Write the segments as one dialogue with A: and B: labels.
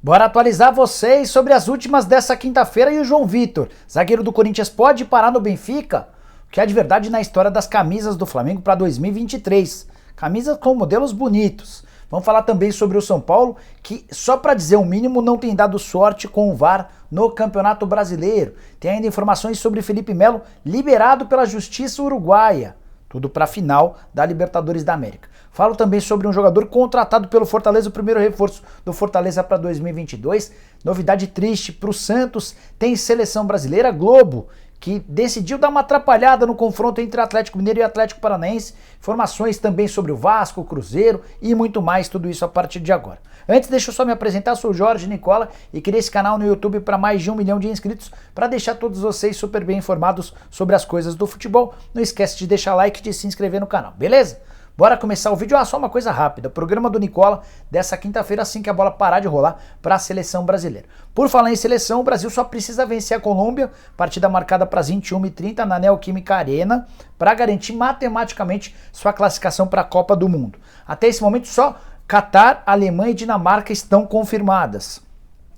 A: Bora atualizar vocês sobre as últimas dessa quinta-feira e o João Vitor, zagueiro do Corinthians, pode parar no Benfica? O que há de verdade na história das camisas do Flamengo para 2023? Camisas com modelos bonitos. Vamos falar também sobre o São Paulo, que só para dizer o mínimo não tem dado sorte com o VAR no Campeonato Brasileiro. Tem ainda informações sobre Felipe Melo liberado pela Justiça Uruguaia. Tudo para a final da Libertadores da América. Falo também sobre um jogador contratado pelo Fortaleza, o primeiro reforço do Fortaleza para 2022. Novidade triste para o Santos, tem seleção brasileira, Globo, que decidiu dar uma atrapalhada no confronto entre Atlético Mineiro e Atlético Paranaense. Informações também sobre o Vasco, o Cruzeiro e muito mais, tudo isso a partir de agora. Antes, deixa eu só me apresentar, sou o Jorge Nicola e criei esse canal no YouTube para mais de 1 milhão de inscritos para deixar todos vocês super bem informados sobre as coisas do futebol. Não esquece de deixar like e de se inscrever no canal, beleza? Bora começar o vídeo. Só uma coisa rápida, programa do Nicola dessa quinta-feira, assim que a bola parar de rolar, para a seleção brasileira. Por falar em seleção, o Brasil só precisa vencer a Colômbia, partida marcada para as 21h30 na Neoquímica Arena, para garantir matematicamente sua classificação para a Copa do Mundo. Até esse momento só Catar, Alemanha e Dinamarca estão confirmadas.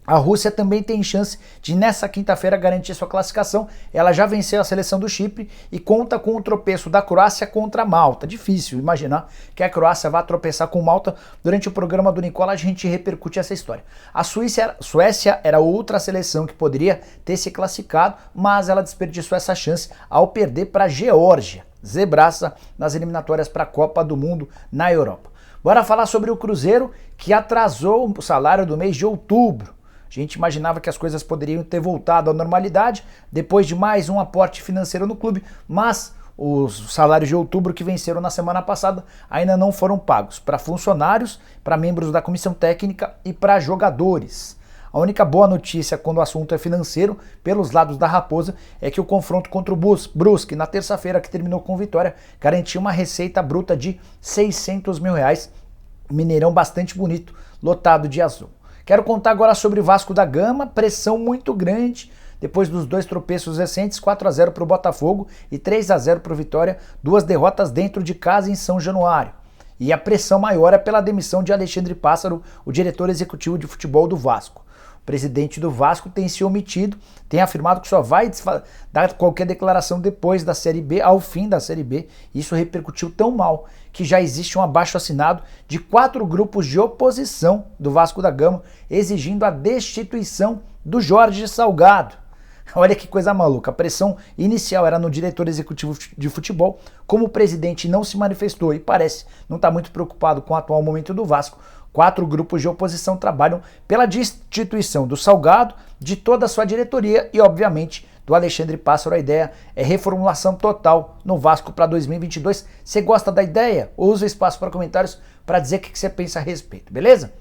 A: A Rússia também tem chance de nessa quinta-feira garantir sua classificação. Ela já venceu a seleção do Chipre e conta com o tropeço da Croácia contra a Malta. Difícil imaginar que a Croácia vá tropeçar com Malta. Durante o programa do Nicola a gente repercute essa história. A Suécia era outra seleção que poderia ter se classificado, mas ela desperdiçou essa chance ao perder para a Geórgia, zebraça nas eliminatórias para a Copa do Mundo na Europa. Bora falar sobre o Cruzeiro, que atrasou o salário do mês de outubro. A gente imaginava que as coisas poderiam ter voltado à normalidade depois de mais um aporte financeiro no clube, mas os salários de outubro que venceram na semana passada ainda não foram pagos para funcionários, para membros da comissão técnica e para jogadores. A única boa notícia quando o assunto é financeiro, pelos lados da Raposa, é que o confronto contra o Brusque, na terça-feira, que terminou com vitória, garantiu uma receita bruta de R$600 mil, Mineirão bastante bonito, lotado de azul. Quero contar agora sobre o Vasco da Gama, pressão muito grande, depois dos dois tropeços recentes, 4-0 para o Botafogo e 3-0 para o Vitória, duas derrotas dentro de casa em São Januário. E a pressão maior é pela demissão de Alexandre Pássaro, o diretor executivo de futebol do Vasco. O presidente do Vasco tem se omitido, tem afirmado que só vai dar qualquer declaração depois da Série B, ao fim da Série B. Isso repercutiu tão mal que já existe um abaixo-assinado de 4 grupos de oposição do Vasco da Gama exigindo a destituição do Jorge Salgado. Olha que coisa maluca, a pressão inicial era no diretor executivo de futebol, como o presidente não se manifestou e parece não estar muito preocupado com o atual momento do Vasco, 4 grupos de oposição trabalham pela destituição do Salgado, de toda a sua diretoria e, obviamente, do Alexandre Pássaro. A ideia é reformulação total no Vasco para 2022. Você gosta da ideia? Usa o espaço para comentários para dizer o que você pensa a respeito, beleza?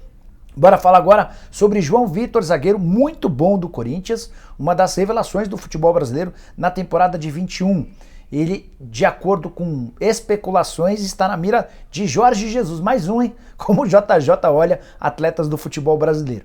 A: Bora falar agora sobre João Vitor, zagueiro muito bom do Corinthians, uma das revelações do futebol brasileiro na temporada de 21. Ele, de acordo com especulações, está na mira de Jorge Jesus. Mais um, hein? Como o JJ olha atletas do futebol brasileiro.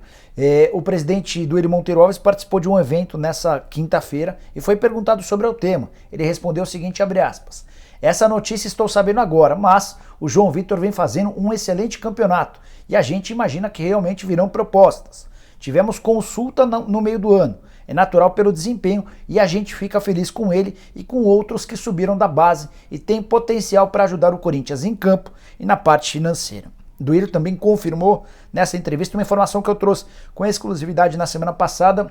A: O presidente Duílio Monteiro Alves participou de um evento nessa quinta-feira e foi perguntado sobre o tema. Ele respondeu o seguinte, abre aspas: "Essa notícia estou sabendo agora, mas o João Vitor vem fazendo um excelente campeonato e a gente imagina que realmente virão propostas. Tivemos consulta no meio do ano. É natural pelo desempenho e a gente fica feliz com ele e com outros que subiram da base e tem potencial para ajudar o Corinthians em campo e na parte financeira." Duílio também confirmou nessa entrevista uma informação que eu trouxe com exclusividade na semana passada.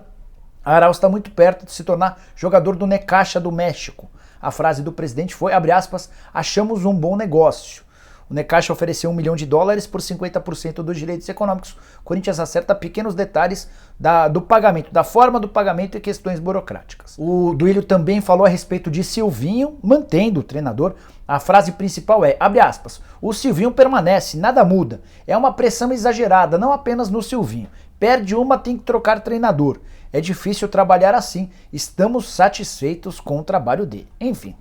A: Arauz está muito perto de se tornar jogador do Necaxa do México. A frase do presidente foi, abre aspas, "achamos um bom negócio." O Necaxa ofereceu $1 milhão por 50% dos direitos econômicos. O Corinthians acerta pequenos detalhes do pagamento, da forma do pagamento e questões burocráticas. O Duílio também falou a respeito de Silvinho, mantendo o treinador. A frase principal é, abre aspas, "o Silvinho permanece, nada muda. É uma pressão exagerada, não apenas no Silvinho. Perde uma, tem que trocar treinador. É difícil trabalhar assim. Estamos satisfeitos com o trabalho dele." Enfim,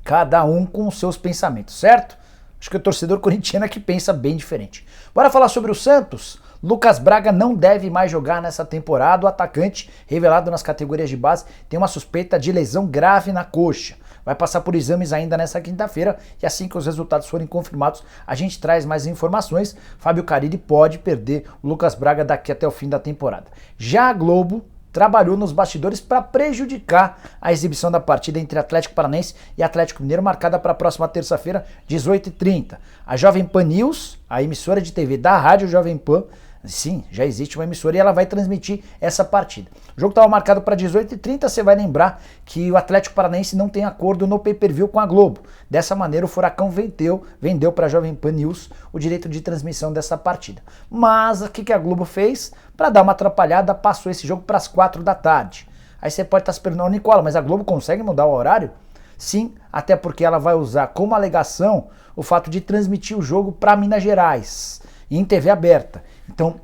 A: cada um com os seus pensamentos, certo? Acho que o torcedor corintiano é que pensa bem diferente. Bora falar sobre o Santos? Lucas Braga não deve mais jogar nessa temporada. O atacante, revelado nas categorias de base, tem uma suspeita de lesão grave na coxa. vai passar por exames ainda nessa quinta-feira e assim que os resultados forem confirmados, a gente traz mais informações. Fábio Carille pode perder o Lucas Braga daqui até o fim da temporada. Já a Globo trabalhou nos bastidores para prejudicar a exibição da partida entre Atlético Paranaense e Atlético Mineiro, marcada para a próxima terça-feira, 18h30. A Jovem Pan News, a emissora de TV da Rádio Jovem Pan, sim, já existe uma emissora e ela vai transmitir essa partida. O jogo estava marcado para 18h30, você vai lembrar que o Atlético Paranaense não tem acordo no pay-per-view com a Globo. Dessa maneira o Furacão vendeu para a Jovem Pan News o direito de transmissão dessa partida. Mas o que a Globo fez? Para dar uma atrapalhada, passou esse jogo para as 4 da tarde. Aí você pode estar se perguntando, Nicola, mas a Globo consegue mudar o horário? Sim, até porque ela vai usar como alegação o fato de transmitir o jogo para Minas Gerais, em TV aberta. Então,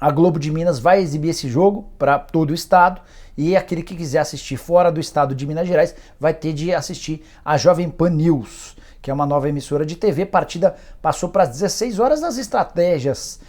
A: a Globo de Minas vai exibir esse jogo para todo o estado e aquele que quiser assistir fora do estado de Minas Gerais vai ter de assistir a Jovem Pan News, que é uma nova emissora de TV. Partida passou para as 16 horas. As estratégias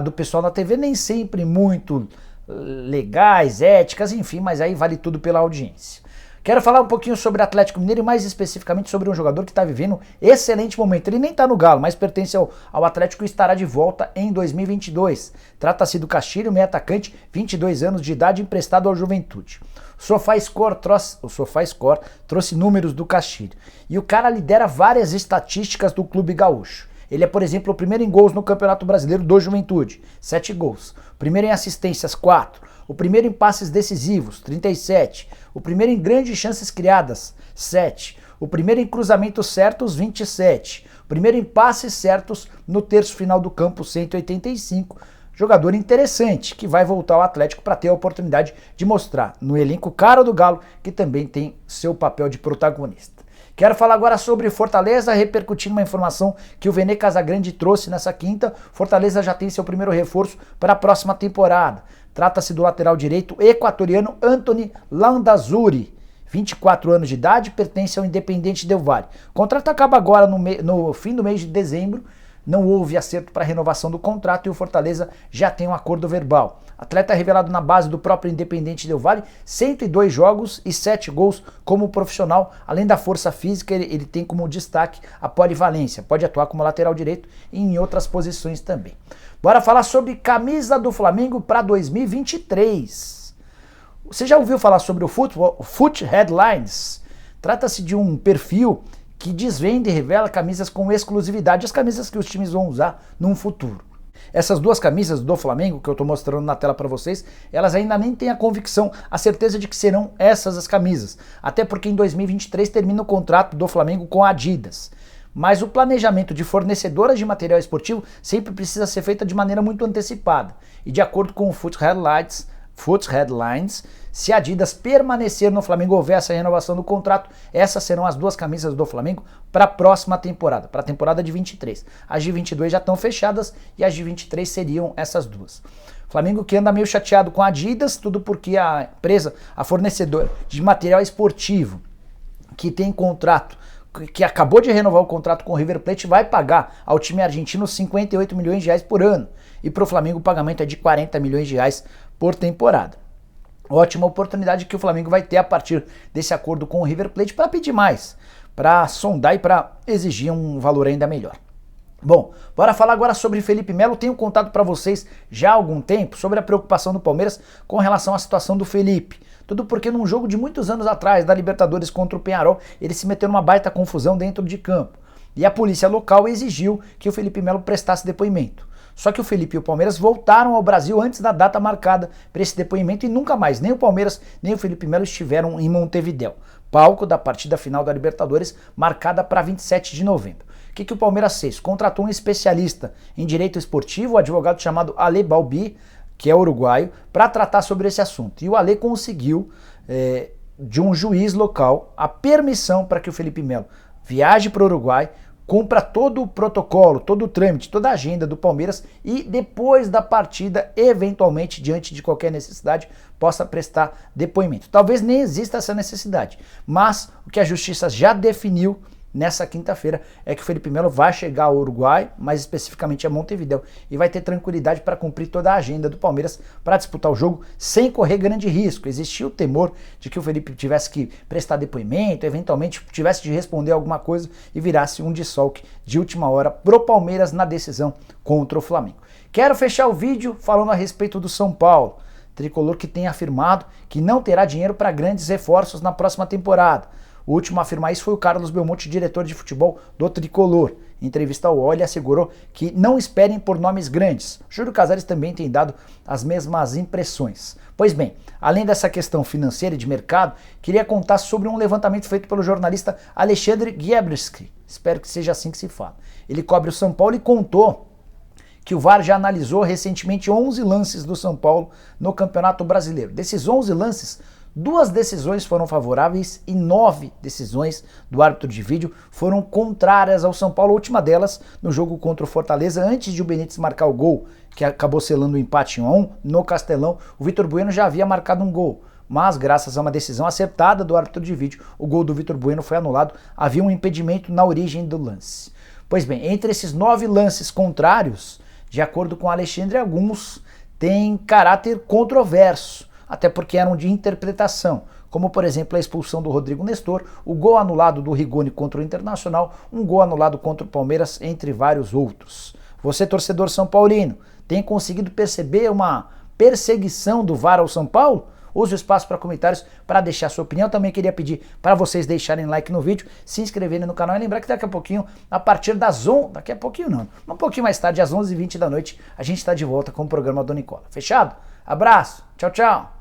A: do pessoal na TV nem sempre muito legais, éticas, enfim, mas aí vale tudo pela audiência. Quero falar um pouquinho sobre Atlético Mineiro e mais especificamente sobre um jogador que está vivendo excelente momento. Ele nem está no Galo, mas pertence ao Atlético e estará de volta em 2022. Trata-se do Castilho, meio atacante, 22 anos de idade, emprestado ao Juventude. O SofaScore trouxe números do Castilho. E o cara lidera várias estatísticas do clube gaúcho. Ele é, por exemplo, o primeiro em gols no Campeonato Brasileiro do Juventude, 7 gols. O primeiro em assistências, 4. O primeiro em passes decisivos, 37. O primeiro em grandes chances criadas, 7. O primeiro em cruzamentos certos, 27. O primeiro em passes certos no terço final do campo, 185. Jogador interessante, que vai voltar ao Atlético para ter a oportunidade de mostrar no elenco cara do Galo, que também tem seu papel de protagonista. Quero falar agora sobre Fortaleza, repercutindo uma informação que o Vene Casagrande trouxe nessa quinta. Fortaleza já tem seu primeiro reforço para a próxima temporada. Trata-se do lateral direito equatoriano Anthony Landazuri, 24 anos de idade, pertence ao Independente Del Valle. O contrato acaba agora no fim do mês de dezembro. Não houve acerto para a renovação do contrato e o Fortaleza já tem um acordo verbal. Atleta revelado na base do próprio Independente Del Valle, 102 jogos e 7 gols como profissional. Além da força física, ele tem como destaque a polivalência. Pode atuar como lateral direito e em outras posições também. Bora falar sobre camisa do Flamengo para 2023. Você já ouviu falar sobre o Foot Headlines? Trata-se de um perfil que desvende e revela camisas com exclusividade, as camisas que os times vão usar num futuro. Essas duas camisas do Flamengo, que eu estou mostrando na tela para vocês, elas ainda nem têm a convicção, a certeza de que serão essas as camisas. Até porque em 2023 termina o contrato do Flamengo com a Adidas. Mas o planejamento de fornecedoras de material esportivo sempre precisa ser feito de maneira muito antecipada. E de acordo com o Foot Headlines, se a Adidas permanecer no Flamengo, houver essa renovação do contrato, essas serão as duas camisas do Flamengo para a próxima temporada, para a temporada de 23. As de 22 já estão fechadas e as de 23 seriam essas duas. Flamengo que anda meio chateado com a Adidas, tudo porque a empresa, a fornecedora de material esportivo, que tem contrato, que acabou de renovar o contrato com o River Plate, vai pagar ao time argentino 58 milhões de reais por ano. E para o Flamengo o pagamento é de 40 milhões de reais por temporada. Ótima oportunidade que o Flamengo vai ter a partir desse acordo com o River Plate para pedir mais, para sondar e para exigir um valor ainda melhor. Bom, bora falar agora sobre Felipe Melo. Tenho contado para vocês já há algum tempo sobre a preocupação do Palmeiras com relação à situação do Felipe. Tudo porque num jogo de muitos anos atrás, da Libertadores contra o Peñarol, ele se meteu numa baita confusão dentro de campo. E a polícia local exigiu que o Felipe Melo prestasse depoimento. Só que o Felipe e o Palmeiras voltaram ao Brasil antes da data marcada para esse depoimento e nunca mais, nem o Palmeiras nem o Felipe Melo estiveram em Montevidéu, palco da partida final da Libertadores, marcada para 27 de novembro. O que o Palmeiras fez? Contratou um especialista em direito esportivo, um advogado chamado Ale Balbi, que é uruguaio, para tratar sobre esse assunto. E o Ale conseguiu, de um juiz local, a permissão para que o Felipe Melo viaje para o Uruguai, cumpra todo o protocolo, todo o trâmite, toda a agenda do Palmeiras e depois da partida, eventualmente, diante de qualquer necessidade, possa prestar depoimento. Talvez nem exista essa necessidade, mas o que a Justiça já definiu nessa quinta-feira é que o Felipe Melo vai chegar ao Uruguai, mais especificamente a Montevidéu, e vai ter tranquilidade para cumprir toda a agenda do Palmeiras para disputar o jogo sem correr grande risco. Existia o temor de que o Felipe tivesse que prestar depoimento, eventualmente tivesse de responder alguma coisa e virasse um desfalque de última hora pro Palmeiras na decisão contra o Flamengo. Quero fechar o vídeo falando a respeito do São Paulo. Tricolor que tem afirmado que não terá dinheiro para grandes reforços na próxima temporada. O último a afirmar isso foi o Carlos Belmonte, diretor de futebol do Tricolor. Em entrevista ao UOL, ele assegurou que não esperem por nomes grandes. Júlio Casares também tem dado as mesmas impressões. Pois bem, além dessa questão financeira e de mercado, queria contar sobre um levantamento feito pelo jornalista Alexandre Giebrski. Espero que seja assim que se fala. Ele cobre o São Paulo e contou que o VAR já analisou recentemente 11 lances do São Paulo no Campeonato Brasileiro. Desses 11 lances, 2 decisões foram favoráveis e 9 decisões do árbitro de vídeo foram contrárias ao São Paulo. A última delas no jogo contra o Fortaleza, antes de o Benítez marcar o gol, que acabou selando o empate em 1-1, no Castelão, o Vitor Bueno já havia marcado um gol. Mas, graças a uma decisão acertada do árbitro de vídeo, o gol do Vitor Bueno foi anulado. Havia um impedimento na origem do lance. Pois bem, entre esses 9 lances contrários, de acordo com Alexandre, alguns têm caráter controverso, até porque eram de interpretação, como por exemplo a expulsão do Rodrigo Nestor, o gol anulado do Rigoni contra o Internacional, um gol anulado contra o Palmeiras, entre vários outros. Você, torcedor são paulino, tem conseguido perceber uma perseguição do VAR ao São Paulo? Use o espaço para comentários para deixar sua opinião. Também queria pedir para vocês deixarem like no vídeo, se inscreverem no canal e lembrar que daqui a pouquinho, a partir das 11, daqui a pouquinho não, um pouquinho mais tarde, às 11h20 da noite, a gente está de volta com o programa do Nicola. Fechado? Abraço, tchau, tchau!